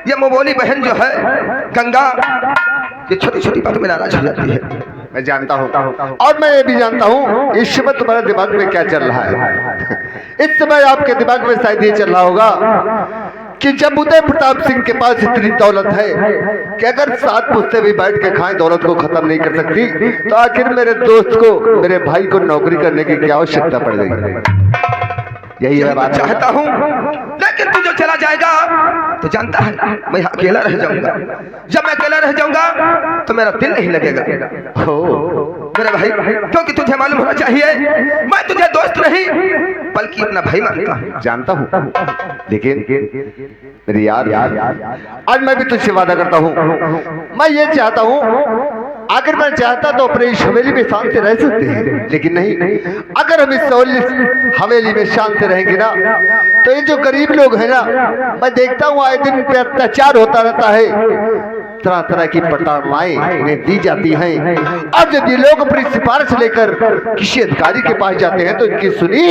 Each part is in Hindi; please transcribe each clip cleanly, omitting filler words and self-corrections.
ये मोबोली बहन जो है गंगा, ये छोटी छोटी बातों में नाराज हो जाती है। मैं जानता हूँ और मैं ये भी जानता हूँ इस समय तुम्हारे दिमाग में क्या चल रहा है। इस समय आपके दिमाग में शायद ये चल रहा होगा कि जब उदय प्रताप सिंह के पास इतनी दौलत है कि अगर 7 पुश्ते भी बैठ के खाएं दौलत को खत्म नहीं कर सकती, तो आखिर मेरे दोस्त को, मेरे भाई को नौकरी करने की क्या आवश्यकता पड़ गई। यही मैं बात चाहता हूँ, लेकिन तू जो चला जाएगा तो जानता है मैं अकेला रह जाऊंगा। जब मैं अकेला रह जाऊंगा तो मेरा दिल नहीं लगेगा मेरे भाई, क्योंकि तुझे मालूम होना चाहिए मैं तुझे दोस्त नहीं बल्कि अपना भाई मानता हूँ। जानता हूँ, लेकिन मेरे यार आज मैं भी तुझसे वादा करता हूँ, मैं ये चाहता हूँ, अगर मैं चाहता तो अपने इस हवेली में शांत से रह सकते हैं, लेकिन नहीं, अगर हम इस हवेली में शांत से रहेंगे ना तो ये जो गरीब लोग हैं ना, मैं देखता हूँ आए दिन पे अत्याचार होता रहता है, तरह तरह की प्रताड़नाएं उन्हें दी जाती हैं। अब जब ये लोग अपनी सिफारिश लेकर किसी अधिकारी के पास जाते हैं तो इनकी सुनी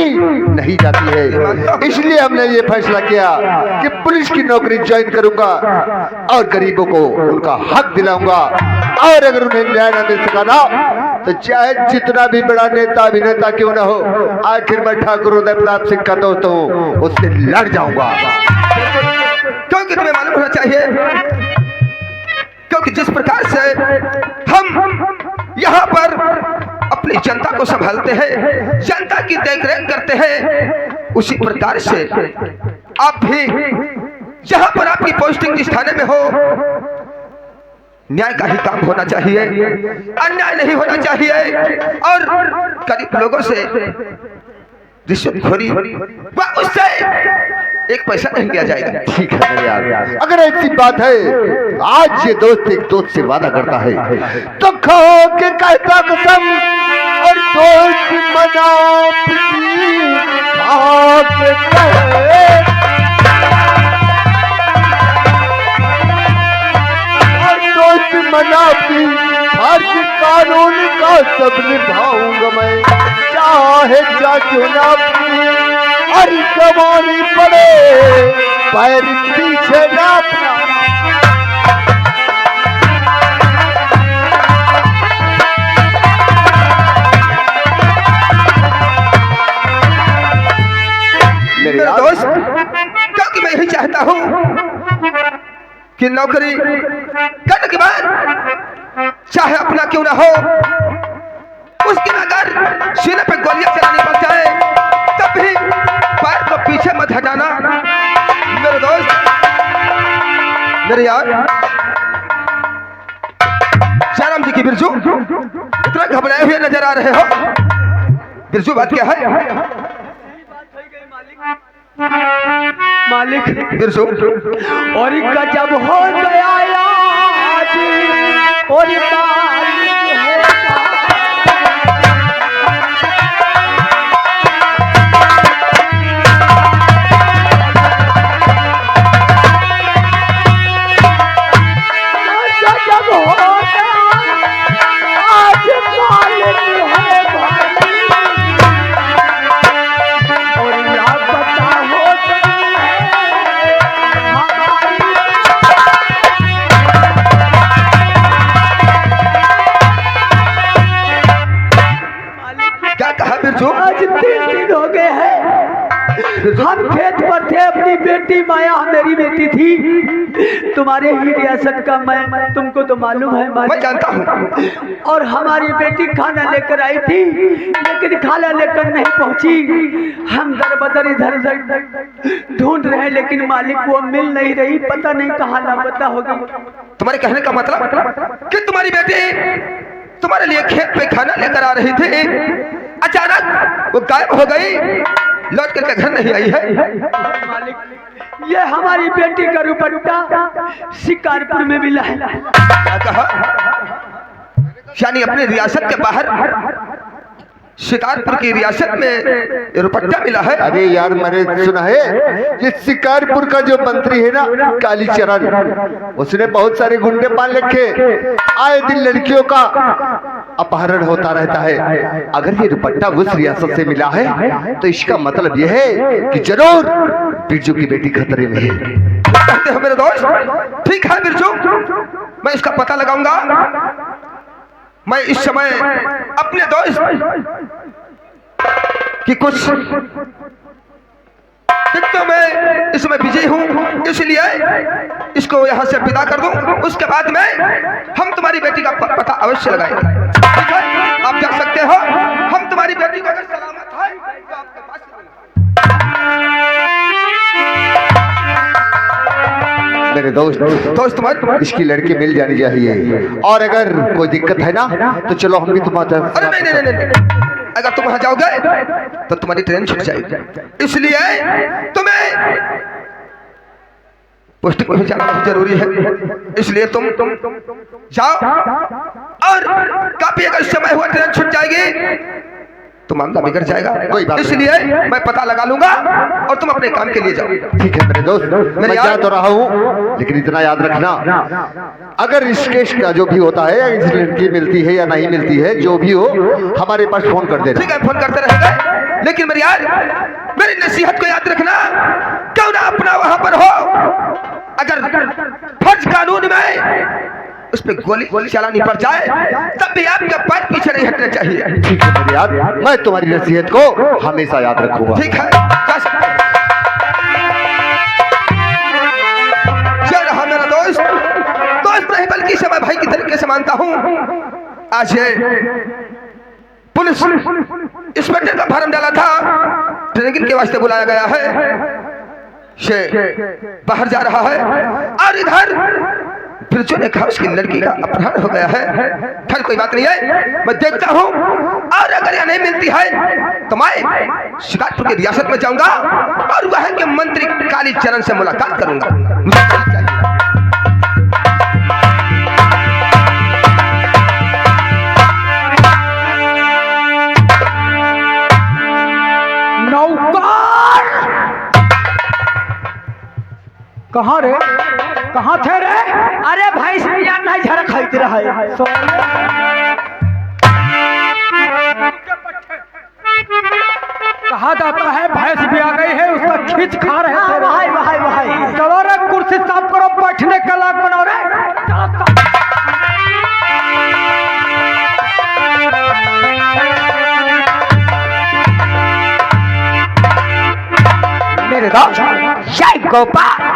नहीं जाती है। इसलिए हमने ये फैसला किया कि पुलिस की नौकरी ज्वाइन करूंगा और गरीबों को उनका हक दिलाऊंगा, और अगर उन्हें न्याय न मिल सका ना तो चाहे जितना भी बड़ा नेता अभिनेता क्यों न हो, आखिर मैं ठाकुर उदय प्रताप सिंह का दोस्त हूँ, उससे लड़ जाऊंगा। क्योंकि तुम्हें मालूम होना चाहिए, क्योंकि जिस प्रकार से हम यहाँ पर अपनी जनता को संभालते हैं, जनता की देखरेख करते हैं, उसी प्रकार से आप भी जहाँ पर आपकी पोस्टिंग जिस थाने में हो, न्याय का ही काम होना चाहिए, अन्याय नहीं होना चाहिए। और गरीब लोगों से रिश्वतखोरी उससे एक पैसा नहीं लिया जाएगा। ठीक है मेरे यार, अगर ऐसी बात है, आज ये दोस्त एक दोस्त से वादा करता है तो खो के कहता कसम, और दोस्त मना मनाती हर कानून का सब निभाऊंगा मैं, चाहे जाचुना और कमानी पड़े पैर पीछे ना अपना। मेरे दोस्त, क्योंकि मैं यही चाहता हूँ कि नौकरी करने के बाद चाहे अपना क्यों ना हो, उसके अगर सीने पे गोलियां चलानी पड़ जाए तब भी पैर को पीछे मत हटाना। मेरे दोस्त, मेरे यार, श्याम जी की बिरजू इतना घबराए हुए नजर आ रहे हो, बिरजू बात क्या है? मालिक बिरजू, और गजब हो गया आज, और आज 3 दिन हो गए हैं, हम खेत पर थे, अपनी बेटी माया मेरी बेटी थी, तुम्हारे ही रियासत का मैं, तुमको तो मालूम है मैं जानता हूँ। और हमारी बेटी खाना लेकर आई थी, लेकिन खाना लेकर नहीं पहुंची। हम दर बदर इधर उधर ढूंढ रहे, लेकिन मालिक वो मिल नहीं रही, पता नहीं कहाँ लापता हो गई। तुम्हारे कहने का मतलब कि तुम्हारी बेटी तुम्हारे लिए खेत पे खाना लेकर आ रही थी, अचानक वो गायब हो गई, लौट करके घर नहीं आई है। मालिक, ये हमारी बेटी का रुपट्टा शिकारपुर में मिला है। क्या कहा? यानी अपनी रियासत के बाहर शिकारपुर की रियासत में रुपट्टा मिला है? अरे यार, मैंने सुना है ये शिकारपुर का जो मंत्री है ना कालीचरण, उसने बहुत सारे गुंडे पाल रखे, आए दिन लड़कियों का अपहरण होता रहता है। अगर ये दुपट्टा उस रियासत से मिला है तो इसका मतलब यह है कि जरूर बिरजू की बेटी खतरे में है। कहते हो मेरे दोस्त? ठीक है बिरजू, मैं इसका पता लगाऊंगा। मैं इस समय अपने दोस्त कि कुछ तो मैं इसमें बिजी हूँ, इसलिए इसको यहाँ से विदा कर दूं। उसके बाद में हम तुम्हारी बेटी का पता अवश्य लगाएंगे। ठीक है, आप जा सकते हो। हम तुम्हारी बेटी को अगर सलामत है तो आपके पास मेरे दोस्त मत, इसकी लड़की मिल जानी चाहिए, और अगर कोई दिक्कत है ना तो चलो हम भी तुम्हारे। अरे नहीं, अगर तुम वहां जाओगे तो तुम्हारी ट्रेन छूट जाएगी, इसलिए तुम्हें पोस्टिंग पे जाना बहुत जरूरी है। इसलिए तुम जाओ, और काफी अगर समय हुआ ट्रेन छूट जाएगी तो मामला बिगड़ जाएगा। कोई बात इसलिए मैं पता लगा लूंगा और तुम अपने काम के लिए जाओ। ठीक है मेरे दोस्त, मैं जा तो रहा हूँ, लेकिन इतना याद रखना, अगर इस केस का जो भी होता है, या इस लड़की मिलती है या नहीं मिलती है, जो भी हो हमारे पास फोन कर देना। ठीक है, फोन करते रहेगा, लेकिन मेरी यार मेरी नसीहत को याद रखना, क्यों ना अपना वहां पर हो, अगर फर्ज कानून में उस पर गोली चलानी पड़ जाए तब भी आपके पैर पीछे नहीं हटने चाहिए। ठीक है मेरे यार, मैं तुम्हारी नसीहत को हमेशा याद रखूंगा। ठीक है, चल रहा मेरा दोस्त नहीं बल्कि इसे मैं भाई की तरीके से मानता हूँ। आज ये पुलिस इंस्पेक्टर का फॉर्म डाला था, ट्रेनिंग के वास्ते बुलाया गया है, से बाहर जा रहा है, और इधर बिरजू ने कहा उसकी लड़की का अपहरण हो गया है। खैर कोई बात नहीं है, मैं देखता हूँ, और अगर यह नहीं मिलती है तो मैं शिकारपुर की रियासत में जाऊंगा और वह के मंत्री कालीचरण से मुलाकात करूंगा। कहाँ रे, कहाँ थे रे? अरे भाई नहीं झरा खाते रहा है। कहा जाता है भैंस भी आ गई है, उसका खींच खा रहे हैं। भाई चलो रे, कुर्सी साफ करो, बैठने का लाग बनाओ रे। मेरे दोस्त जय गोपाल,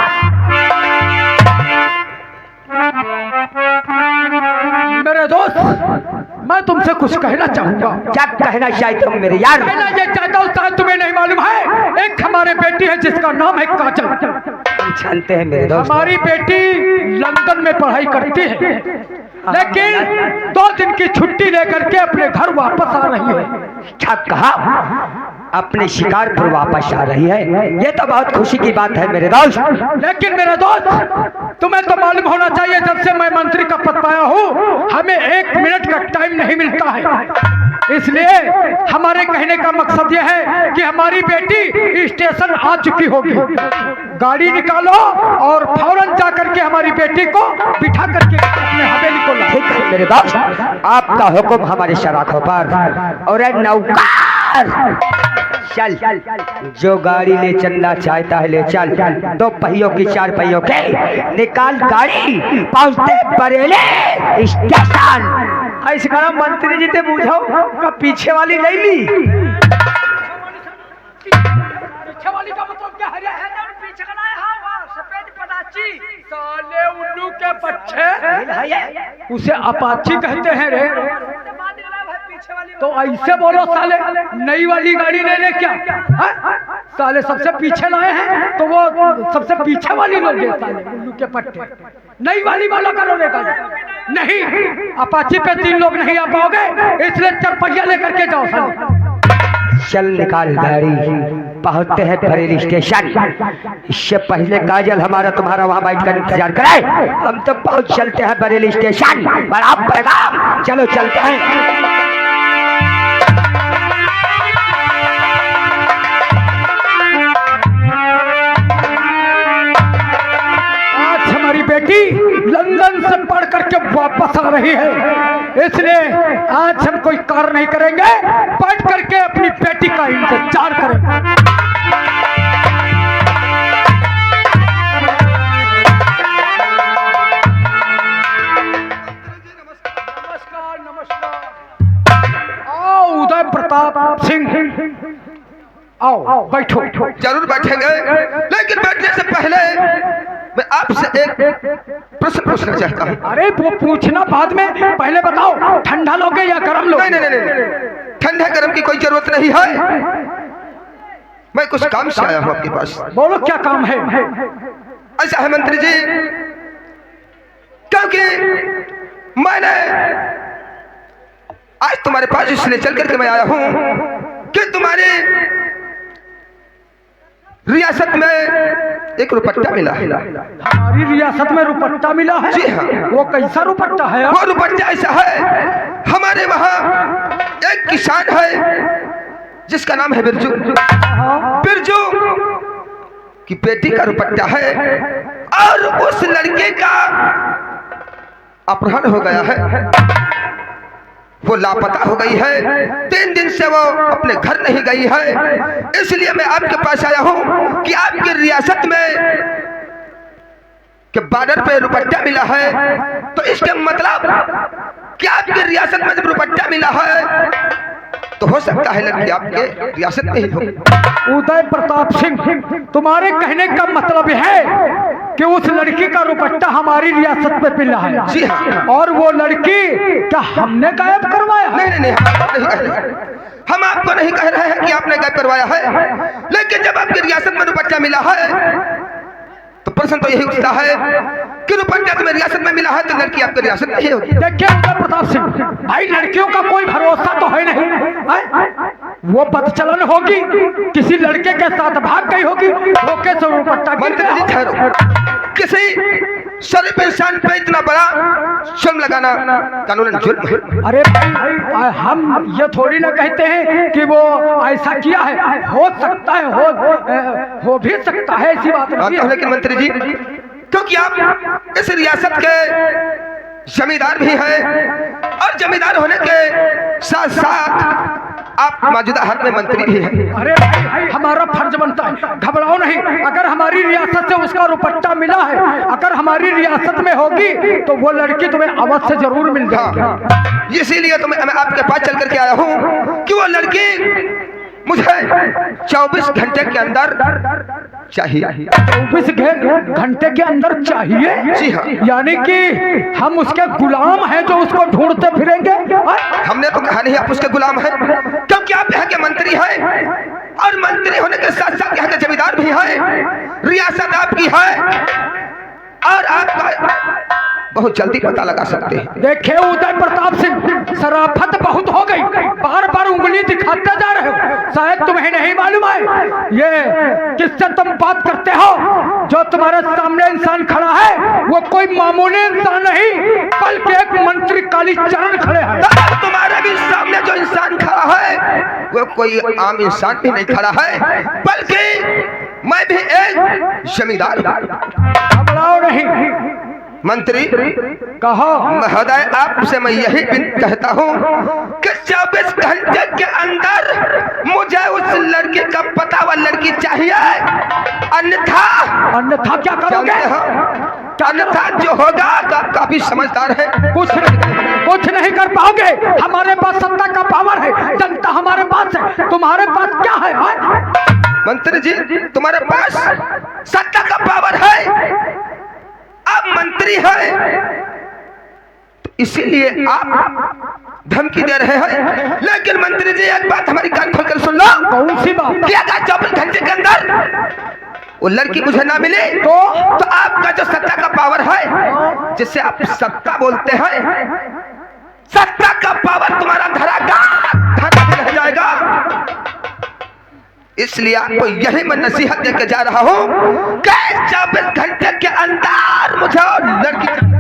मेरे दोस्त मैं तुमसे कुछ कहना चाहूंगा। क्या कहना चाहते हो मेरे यार? कहना ये चाहता हूँ, शायद तुम्हें नहीं मालूम है, एक हमारे बेटी है जिसका नाम है काजल। हम जानते हैं मेरे दोस्त। हमारी बेटी लंदन में पढ़ाई करती है, लेकिन 2 दिन की छुट्टी लेकर के अपने घर वापस आ रही है। क्या कहा? अपने शिकारपुर वापस आ रही है, ये तो बहुत खुशी की बात है मेरे दोस्त। लेकिन मेरे दोस्त तुम्हें तो मालूम होना चाहिए, जब से मैं मंत्री का पद पाया हूँ हमें 1 मिनट का टाइम नहीं मिलता है। इसलिए हमारे कहने का मकसद यह है कि हमारी बेटी स्टेशन आ चुकी होगी, गाड़ी निकालो और फौरन जा करके हमारी बेटी को बिठा करके अपने हवेली को लाओ। ठीक है मेरे दोस्त, आपका हुक्म हमारे शराखों पर। और नौकर चल, जो गाड़ी ले चलना चाहता है ले चल, 2 पहियों की 4 पहियों के निकाल गाड़ी, पहुंचते बरेली स्टेशन। ऐसे करो मंत्री जी से पूछो का पीछे वाली नहीं ली। पीछे वाली का मतलब क्या है? पीछे का है हाँ, सफेद पदाची, साले उल्लू के बच्चे, उसे अपाची कहते हैं रे। तो ऐसे बोलो साले, नई वाली गाड़ी ले ले क्या है? साले सबसे पीछे लाए हैं तो वो सबसे पीछे वाली लोग साले उल्लू के पट्टे, नई वाली वाला करो रे गाड़ी। नहीं, अपाची पे 3 लोग नहीं आ पाओगे, इसलिए 4 पहिया लेकर के जाओ साले। चल निकाल गाड़ी, पहुंचते हैं बरेली स्टेशन। इससे पहले काजल हमारा तुम्हारा वहां बैठ कर इंतजार कराए, हम तो पहुंच चलते हैं बरेली स्टेशन। और आप पैगाम, चलो चलते हैं। बेटी लंदन से पढ़ करके वापस आ रही है, इसलिए आज हम कोई कार्य नहीं करेंगे, बैठ करके अपनी बेटी का इंतजार करेंगे। आओ बैठो। जरूर बैठेंगे, लेकिन बैठने से पहले मैं आपसे एक प्रश्न पूछना चाहता हूँ। अरे वो पूछना बाद में, पहले बताओ ठंडा लोगे या गर्म लोगे? नहीं नहीं नहीं, ठंडा गर्म की कोई जरूरत नहीं है। मैं कुछ काम से आया हूँ आपके पास। बोलो क्या काम है? ऐसा है मंत्री जी, क्योंकि मैंने आज तुम्हारे पास इसलिए चल करके मैं आया हूँ कि तुम्हारे रियासत में एक रुपट्टा मिला है। हमारी रियासत में रुपट्टा मिला है? जी हाँ। वो कैसा रुपट्टा है? वो रुपट्टा ऐसा है, हमारे वहाँ एक किसान है जिसका नाम है बिरजू। बिरजू की बेटी का रुपट्टा है और उस लड़के का अपहरण हो गया है, वो लापता हो गई है। 3 दिन से वो अपने घर नहीं गई है। इसलिए मैं आपके पास आया हूं कि आपकी रियासत में के बॉर्डर पे रुपट्टा मिला है, तो इसके मतलब कि आपकी रियासत में जब रुपट्टा मिला है तो हो सकता है लड़की आपके रियासत में ही हो। उदय प्रताप सिंह, तुम्हारे कहने का मतलब है कि उस लड़की का रुपट्टा हमारी रियासत में मिला है? जी हाँ। और वो लड़की क्या हमने गायब करवाया? नहीं नहीं, हम आपको नहीं कह रहे हैं कि आपने गायब करवाया है, लेकिन जब आपकी रियासत में रुपट्टा मिला है तो प्रश्न तो यही उठता है कि रुपट्टा तुम्हें रियासत में मिला है तो लड़की आपकी रियासत में ही होगी। देखिए उदय प्रताप सिंह भाई, लड़कियों का कोई भरोसा तो है नहीं है? वो बदचलन होगी, किसी लड़के के साथ भाग गई होगी, धोखे से रुपट्टा गिर मंत्री जी गया। ठहरो, किसी शरीफ इंसान पे इतना बड़ा शुल्क लगाना कानूनन जुर्म है। अरे भाई, हम ये थोड़ी ना कहते हैं कि वो ऐसा किया है, हो सकता है, हो भी सकता है, ऐसी बात नहीं है। लेकिन मंत्री जी, क्योंकि आप इस रियासत के जमींदार भी हैं और जमींदार होने के साथ साथ आप मौजूदा हाल में मंत्री भी हैं। अरे भाई, हमारा फर्ज बनता है, घबराओ नहीं। अगर हमारी रियासत से उसका रुपट्टा मिला है, अगर हमारी रियासत में होगी तो वो लड़की तुम्हें अवश्य जरूर मिल जाएगी। इसीलिए तो मैं आपके पास चल करके आया हूँ कि वो लड़की मुझे 24 घंटे के अंदर चाहिए। 24 घंटे के अंदर चाहिए? जी हाँ। यानी कि हम उसके गुलाम हैं जो उसको ढूंढते फिरेंगे? हमने तो कहा नहीं आप उसके गुलाम हैं, क्योंकि आप यहाँ के मंत्री हैं और मंत्री होने के साथ साथ यहाँ के जमींदार भी हैं। रियासत आपकी है और आप बहुत जल्दी पता लगा सकते हैं। देखिए उदय प्रताप सिंह, शराफत बहुत हो गई, बार बार उंगली दिखाते जा रहे हो। शायद तुम्हें नहीं मालूम है ये किससे तुम बात करते हो। जो तुम्हारे सामने इंसान खड़ा है वो कोई मामूली इंसान नहीं, बल्कि एक मंत्री कालीचरण खड़े हैं। तुम्हारे भी सामने जो इंसान खड़ा है वो कोई आम इंसान भी नहीं खड़ा है, बल्कि मैं भी एक जमींदार। घबराओ नहीं मंत्री, कहो। महोदय, आपसे मैं यही कहता हूँ कि 24 घंटे के अंदर मुझे उस लड़की का पता व लड़की चाहिए, अन्यथा क्या करोगे? अन्यथा जो होगा आप काफी समझदार है, कुछ नहीं कर पाओगे। हमारे पास सत्ता का पावर है, जनता हमारे पास है, तुम्हारे पास क्या है? मंत्री जी, तुम्हारे पास सत्ता का पावर है, आप मंत्री हैं, इसीलिए आप धमकी दे रहे हैं। लेकिन मंत्री जी, एक बात हमारी कान खोलकर सुन लो। कौन सी बात? कि अगर 24 घंटे के अंदर वो लड़की मुझे ना मिले तो आपका जो सत्ता का पावर है, जिससे आप सत्ता बोलते हैं, सत्ता का पावर तुम्हारा धरा रह जाएगा। इसलिए आपको यही मैं नसीहत देके जा रहा हूँ कि 24 घंटे के अंदर मुझे लड़की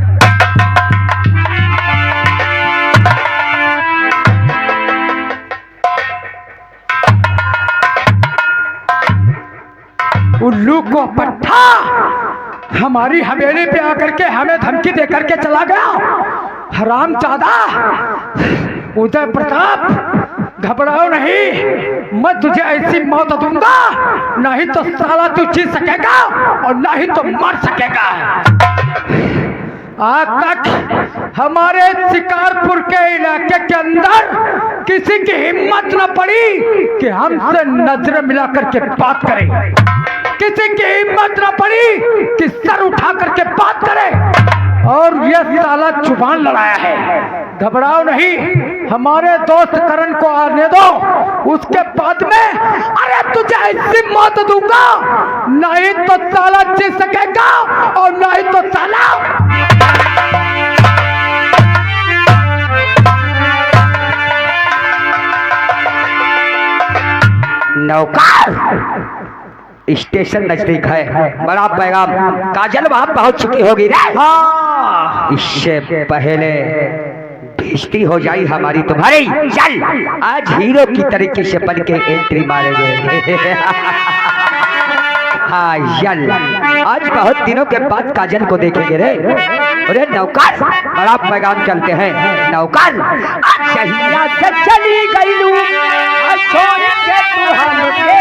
उल्लू को पट्टा हमारी हवेली पे आकर के हमें धमकी दे करके चला गया। हरामजादा उदय प्रताप, घबराओ नहीं, मैं तुझे ऐसी मौत दूंगा, नहीं तो साला तू जी सकेगा और नहीं तो मर सकेगा। आज तक हमारे शिकारपुर के इलाके के अंदर किसी की हिम्मत न पड़ी कि हमसे नजर मिला करके बात करे, किसी की हिम्मत न पड़ी कि सर उठा करके बात करे। और ये साला जुबान लड़ाया है। घबराओ नहीं, हमारे दोस्त करण को आने दो, उसके बाद में अरे तुझे ऐसी मौत दूंगा, नहीं तो साला जी सकेगा और नहीं तो साला। नौकर, स्टेशन नजदीक है, बड़ा पैगाम। काजल वहां पहुंच चुकी होगी रे। हाँ, इससे पहले बेइज्जती हो जाई हमारी तुम्हारी। चल आज हीरो की तरीके से बन के एंट्री मारेंगे। हाँ चल, आज बहुत दिनों के बाद काजल को देखेंगे रे। अरे नौकर, बड़ा पैगाम चलते हैं। नौकर, शहिया से चली गई लू, छोड़ के तू हमके।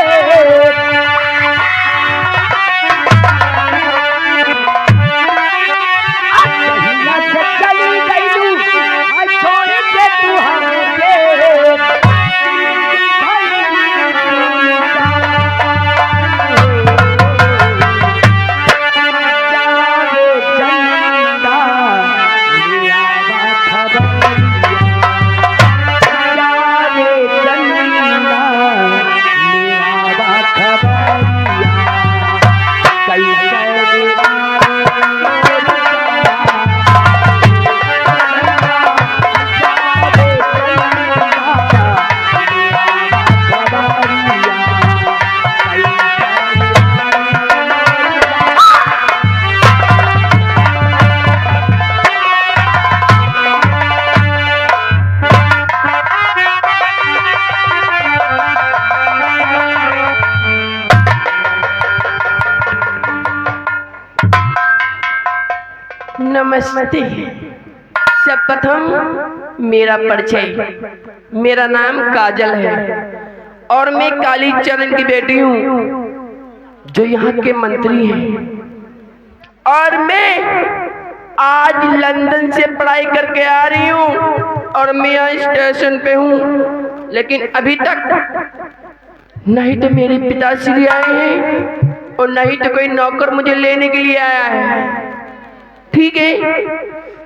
नमस्ते। सर्वप्रथम मेरा परिचय, मेरा नाम काजल है और मैं काली चरण की बेटी हूँ जो यहाँ के मंत्री हैं। और मैं आज लंदन से पढ़ाई करके आ रही हूँ और मैं यहाँ स्टेशन पे हूँ, लेकिन अभी तक नहीं तो मेरे पिताश्री आए हैं और नहीं तो कोई नौकर मुझे लेने के लिए आया है। ठीक है,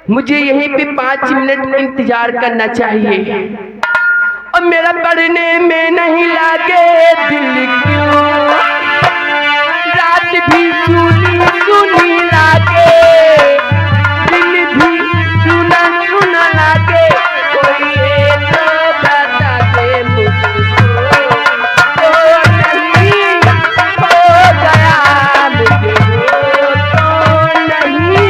मुझे यहीं पे 5 मिनट इंतजार करना चाहिए। और मेरा पढ़ने में नहीं लागे दिल क्यों, रात भी सुनी सुनी लागे, दिल भी सुना सुना लागे। कोई एक बता दे मुझको, तो नहीं हो गया मुझे, तो नहीं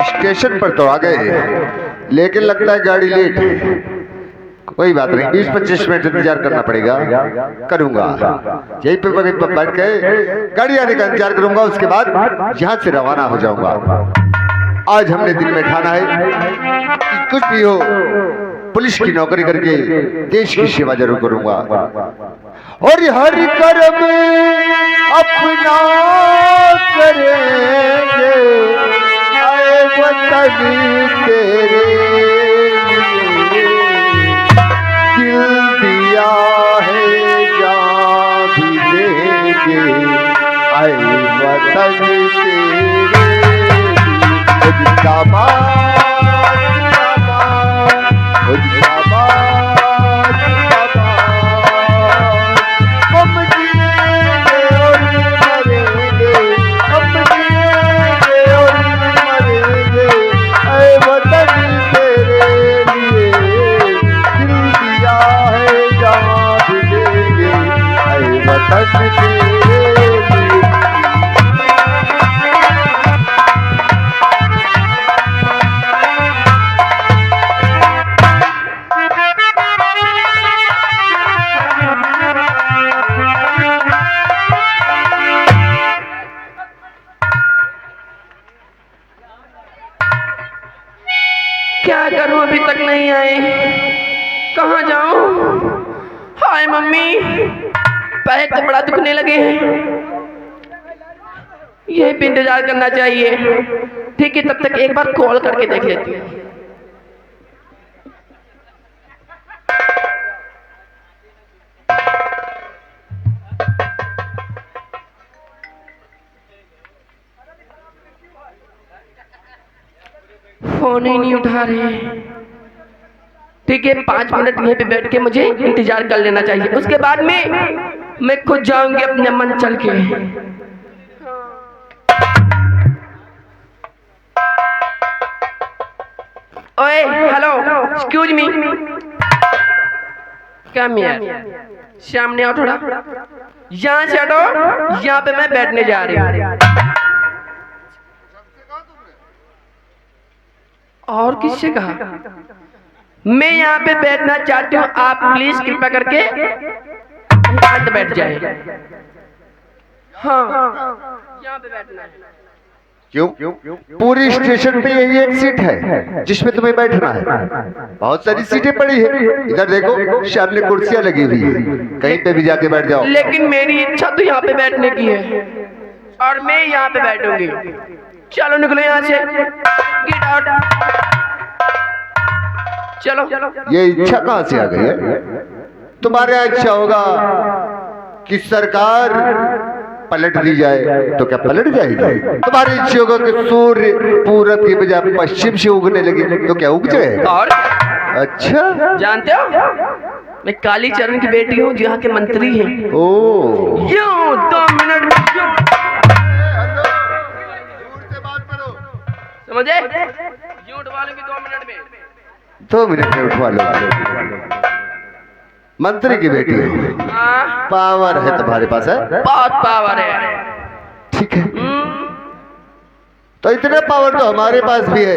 स्टेशन पर तो आ गए, लेकिन लगता है गाड़ी लेट। कोई बात नहीं, 20-25 मिनट इंतजार करना पड़ेगा। करूंगा यहीं पे बैठ के गाड़ी आने का इंतजार करूंगा, उसके बाद यहाँ से रवाना हो जाऊंगा। आज हमने दिल में ठाना है कि कुछ भी हो पुलिस की नौकरी करके देश की सेवा जरूर करूंगा। और हर कर्म अपना करेंगे, आए वतन तेरे दिल दिया है, जान भी देंगे, आए वतन तेरे क्या करूं, अभी तक नहीं आए। कहाँ जाऊं? हाय मम्मी, पैर तो बड़ा दुखने लगे हैं। यही पे इंतजार करना चाहिए। ठीक है, तब तक एक बार कॉल करके देख लेती हूँ। फोन ही नहीं उठा रहे। ठीक है, 5 मिनट यहीं पे बैठ के मुझे इंतजार कर लेना चाहिए। उसके बाद में मैं खुद जाऊंगी अपने मन चल के। ओए hello, excuse me, come here, सामने आओ थोड़ा। यहाँ से हटो, यहाँ पे मैं बैठने जा रही हूँ। और किससे कहा? मैं यहाँ पे बैठना चाहती हूँ, आप प्लीज कृपया करके अंदर बैठ जाए। हाँ, यहाँ पे बैठना है। क्यों? पूरी स्टेशन पे यही एक सीट है जिसमें तुम्हें बैठना है। बहुत सारी सीटें पड़ी है, इधर देखो सामने कुर्सियां लगी हुई है, कहीं पे भी जाके बैठ जाओ। लेकिन मेरी इच्छा तो यहाँ पे बैठने की है और मैं यहाँ पे बैठूंगी। चलो निकलो यहाँ से, गेट आउट। चलो। ये इच्छा कहाँ से आ गई है? तुम्हारा इच्छा होगा कि सरकार पलट दी जाए तो क्या पलट जाएगी? तुम्हारी इच्छा होगा कि सूर्य पूरब की बजाय पश्चिम से उगने लगे तो क्या उग जाएगा? और अच्छा, जानते हो मैं कालीचरण की बेटी हूँ, यहाँ के मंत्री हैं। ओ, यूं 2 मिनट समझे? यूं उठवा लूंगी 2 मिनट में। 2 मिनट में उठवा लो। मंत्री की बेटी है, हाँ, पावर है तुम्हारे पास है? बहुत पावर है। ठीक है, तो इतना पावर तो हमारे पास भी है।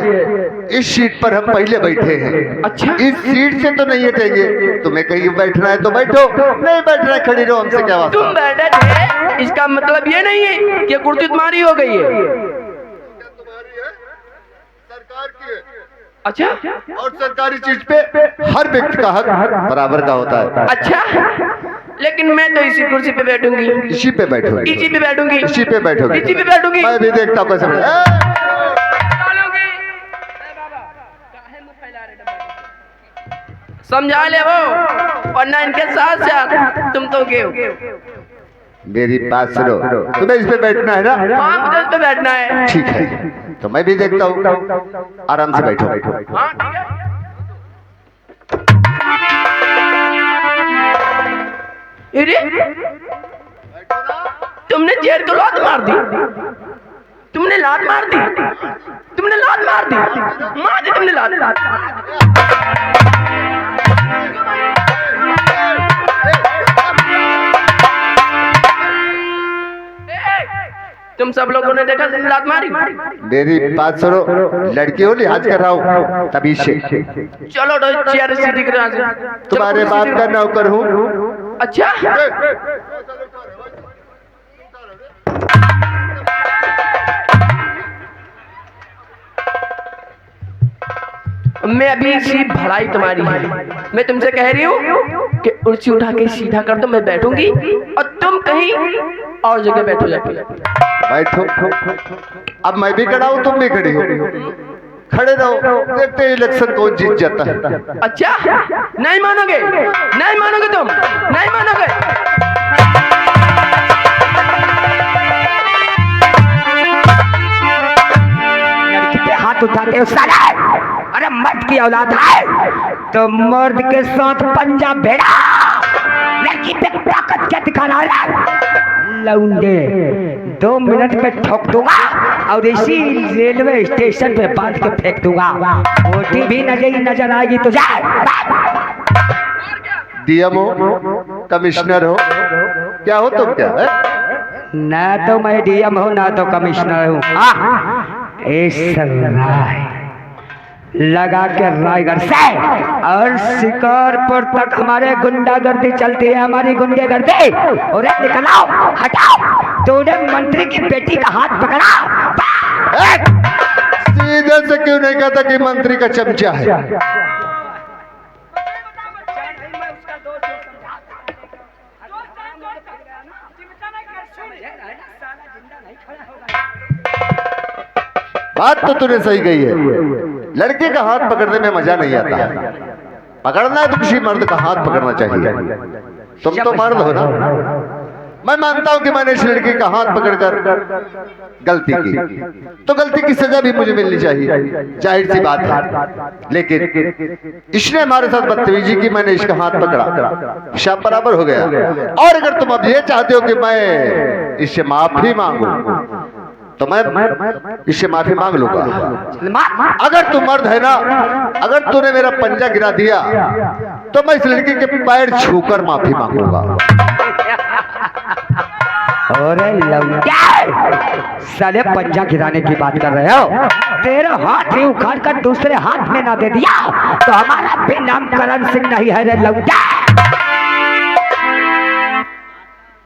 इस सीट पर हम पहले बैठे हैं। अच्छा, इस सीट से तो नहीं हटेंगे। तुम्हें कहीं बैठना है तो बैठो, नहीं बैठना है खड़ी रहो, हमसे क्या बात? तुम बैठे थे, इसका मतलब ये नहीं है कि कुर्सी तुम्हारी हो गई है। सरकार की है। अच्छा, और सरकारी चीज पे हर व्यक्ति का हक बराबर का होता है। अच्छा, लेकिन मैं तो इसी कुर्सी पे बैठूंगी, इसी पे बैठोगे? इसी पे बैठूंगी, इसी पे बैठोगे? इसी पे बैठूंगी। मैं भी देखता हूँ कैसे समझा ले वो, वरना इनके साथ साथ तुम तो गए। मेरी बात सुनो, तुम्हें इस पे बैठना है ना? हाँ, मुझे इस पे बैठना है। ठीक है, तो मैं भी देखता हूँ, आराम से बैठो। हाँ, ठीक है। अरे, तुमने चेयर को लात मार दी, तुमने लात मार दी, तुमने लात मार दी, मार दी तुमने लात। तुम सब लोगों ने देखा तुमने लात मारी। मेरी बात सुनो, लड़की हो लिहाज कर रहा हूँ तभी से। चलो चेयर सीधी करा से। तुम्हारे बाप का नौकर हूँ। अच्छा, मैं अभी सी भलाई तुम्हारी है। मैं तुमसे कह रही हूँ कि कुर्सी उठा के सीधा कर दो, मैं बैठूंगी और तुम कहीं और जगह बैठो जाके। बैठो, अब मैं भी खड़ा हूँ, तुम भी खड़ी हो, खड़े रहो, देखते हैं इलेक्शन कौन जीत जाता है। अच्छा, नहीं मानोगे, नहीं मानोगे, तुम नहीं मानोगे। हाथ उठा के साला, अरे मर्द की औलाद है तो मर्द के साथ पंजा भिड़ा, लड़की पे ताकत क्या दिखा रहा है? लौंडे 2 मिनट में ठोक दूंगा और इसी रेलवे स्टेशन पे बांध के फेंक दूंगा। रोटी भी नजर आएगी तो जा। डीएम हो, कमिश्नर हो, क्या हो तुम? क्या है? ना तो मैं डीएम हूँ ना तो कमिश्नर हूँ। इस राय लगा के रायगढ़ से और शिकारपुर तक हमारे गुंडागर्दी चलती है, हमारी गुंडागर्दी। और निकलाओ, हटाओ, तूने मंत्री की बेटी का हाथ पकड़ा। इधर से क्यों नहीं कहता कि मंत्री का चमचा है? बात तो तूने सही कही है, लड़के का हाथ पकड़ने में मजा नहीं आता। पकड़ना है तो किसी मर्द का हाथ पकड़ना चाहिए। तुम तो मर्द हो ना। मैं मानता हूं कि मैंने इस लड़के का हाथ पकड़कर गलती की, तो गलती की सजा भी मुझे मिलनी चाहिए, जाहिर सी बात है। लेकिन इसने हमारे साथ बदतमीजी की, मैंने इसका हाथ पकड़ा, शाम बराबर हो गया। और अगर तुम अब ये चाहते हो कि मैं इससे माफी मांगू तो मैं इससे माफी मांग लूंगा। अगर तू मर्द है ना, अगर तूने मेरा पंजा गिरा दिया तो मैं इस लड़की के पैर छूकर माफी मांगूंगा। अरे साले पंजा गिराने की बात कर रहे हो? तेरा हाथ ही उखाड़ कर दूसरे हाथ में ना दे दिया तो हमारा भी नाम करण सिंह नहीं है रे लौटा।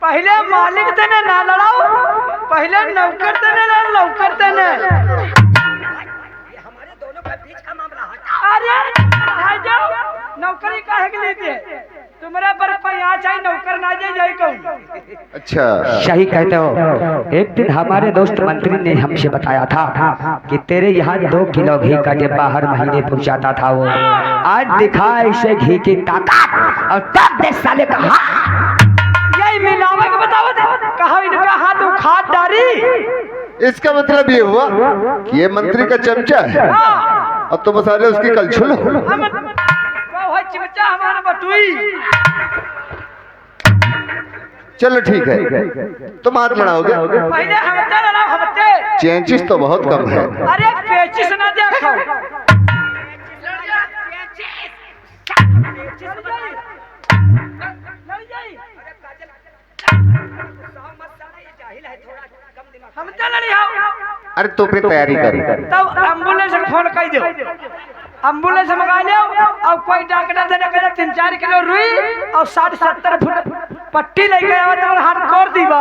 पहले मालिक देने ना लड़ाओ, पहले नौकर देने ना नौकर देने। हमारे दोनों के बीच का मामला हटा। अरे आ जाओ, नौकरी काहे के लिए दिए? तुम्हारा पर यहाँ चाहिए नौकर ना जाए कहूँ। अच्छा सही कहते हो। एक दिन हमारे दोस्त मंत्री ने हमसे बताया था कि तेरे यहाँ 2 किलो घी का डिब्बा हर महीने पहुँचाता था वो। आज दिखा इसे घी की ताकत और तब देख साले का यही मिलावे के बताओ कहा इनका हाथ उखाड़ डाली। इसका मतलब ये हुआ कि ये मंत्री का चमचा है। अब तो मसाले उसकी कल छुलो। चिमचा हमारा बटुई। चलो ठीक है, तुम हाथ लड़ाओगे? पहले हमते लड़ाओ हमते। चेंचिस तो बहुत कम है। अरे पेचिस ना देखो। हमते लड़ी आओ। अरे तो फिर तैयारी कर। तब एम्बुलेंस को फोन कर दो, एम्बुलेंस मंगा लो। अब कोई डॉक्टर देने के 3-4 किलो रुई और 60-70 फुट पट्टी लेके आवे तो हाथ तोड़ दीबा।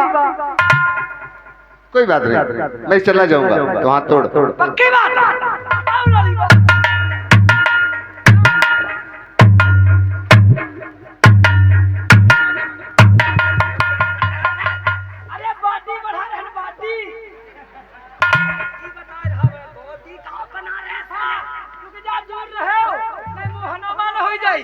कोई बात नहीं, मैं चला जाऊंगा तो हाथ तोड़। पक्की बात। अरे बॉडी बढ़ा रहे हैं, बॉडी ये बता रहा है, बॉडी का बना रहे हैं। रुक जा, दूर रहो नहीं मुहनामा न हो जाए।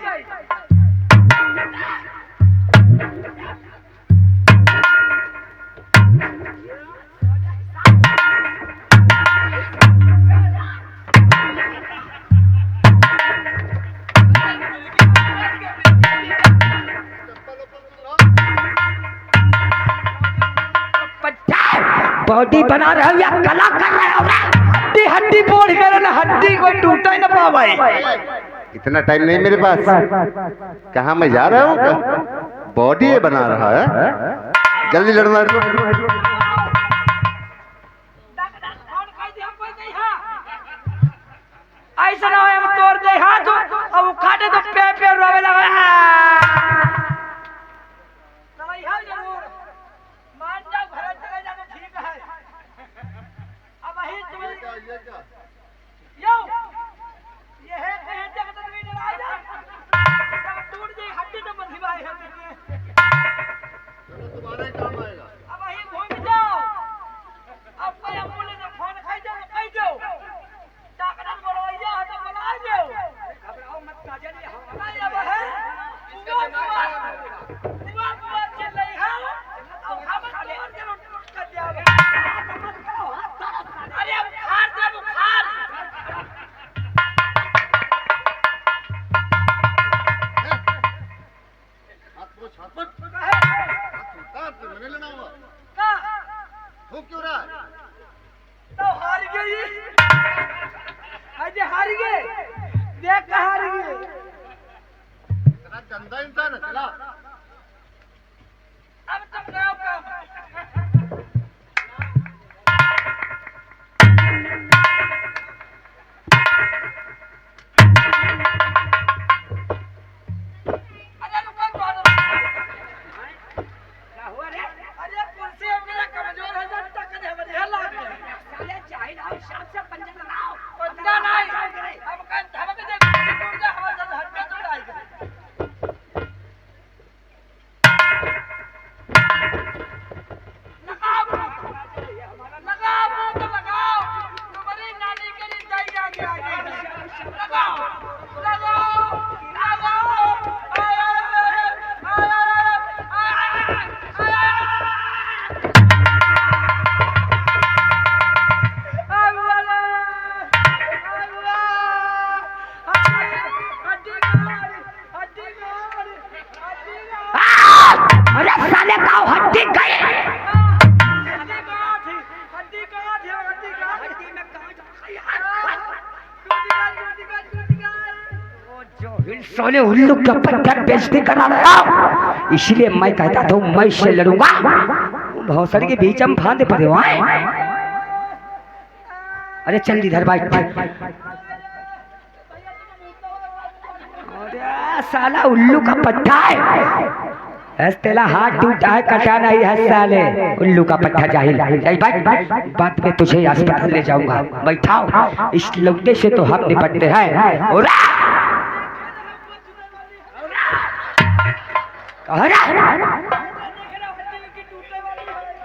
बॉडी बना रहे हो या कला कर रहे हो? हड्डी हड्डी बोल कर ना, हड्डी को टूटा ही ना पावे। इतना टाइम नहीं मेरे पास। कहाँ मैं जा रहा हूँ? बॉडी बना रहा है, जल्दी लड़ना। ऐसा ना हो हम तोड़ दे हाथ अब उखाड़े तो पे रोवे लगा। जरूर मान जाओ, घर चले जाओ ठीक है। अब वही तुम यो ये है जगत में लड़ाई जा टूट जाए हड्डी तो बंधिवाए है तुम्हारे काम आएगा। अब वही घूम जाओ, अब कोई एम्बुलेंस फोन खाई जाओ कह दो, डॉक्टर बुलवाइया तो बुला दो। घबराओ मत काजल, ये हमारा अब है बुआ चल रही है। अब हम तोड़ के लूट कर जाओगे। अरे अब खार दे बुखार। मैंने लेना हुआ का भूख क्यों रहा है? तो हार गई। अजय हार गए, देख हार गए। इतना गंदा इंसान है। चला अब तुम जाओ काम। अरे रुको कौन क्या हुआ रे? अरे कुर्सी हो गया कमजोर हो जाता कने हमारे लाग। साले चाहिए ना शाम से पंजा लगाओ। अरे साले का हड्डी गए। सोने उल्लू का पत्थर बेइज्जती करा रहा, इसलिए मैं कहता था मैं इससे लड़ूंगा। भौसड़ी के बीच हम फांदे पड़े हुए। अरे चल इधर भाई। अरे साला उल्लू का पत्थर तेरा हाथ टूटा है, कटा नहीं है साले। उल्लू का पट्टा जाहिल। बात में तुझे अस्पताल ले जाऊंगा। बैठाओ, इस लौटे से तो हम निपटते हैं।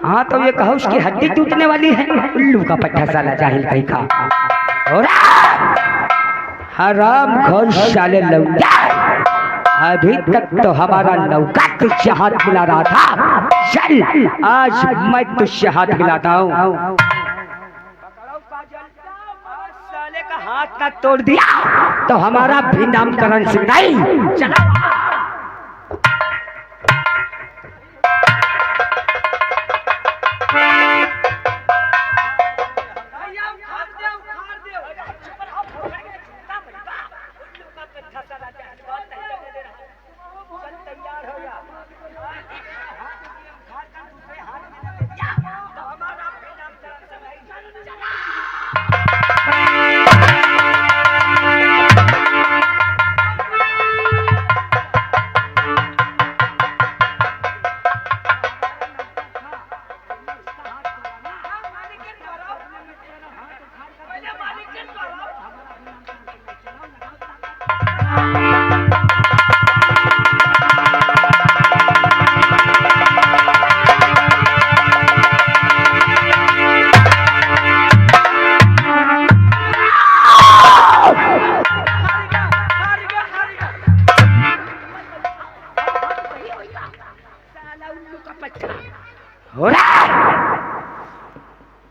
हाँ तो ये कहो उसकी हड्डी टूटने वाली है। उल्लू का पट्टा साला जाहिल कहीं का। हराम खोर साले लौटे, अभी तक तो हमारा नौका तुझसे हाथ मिला रहा था। चल आज मैं तुझसे हाथ मिलाता हूँ। साले का हाथ ना तोड़ दिया तो हमारा भी नामकरण सिंह नहीं। चला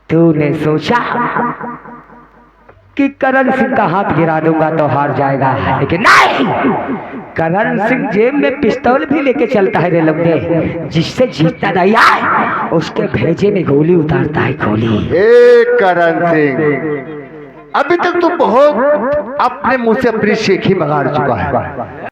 तूने सोचा कि करण सिंह का हाथ गिरा दूंगा तो हार जाएगा, लेकिन नहीं। करण सिंह जेब में पिस्तौल भी लेके चलता है रे लौंडे। जिससे जीतता नहीं आए उसके भेजे में गोली उतारता है गोली। करण सिंह, अभी तक तो बहुत अपने मुंह से अपनी शेखी बगाड़ चुका है।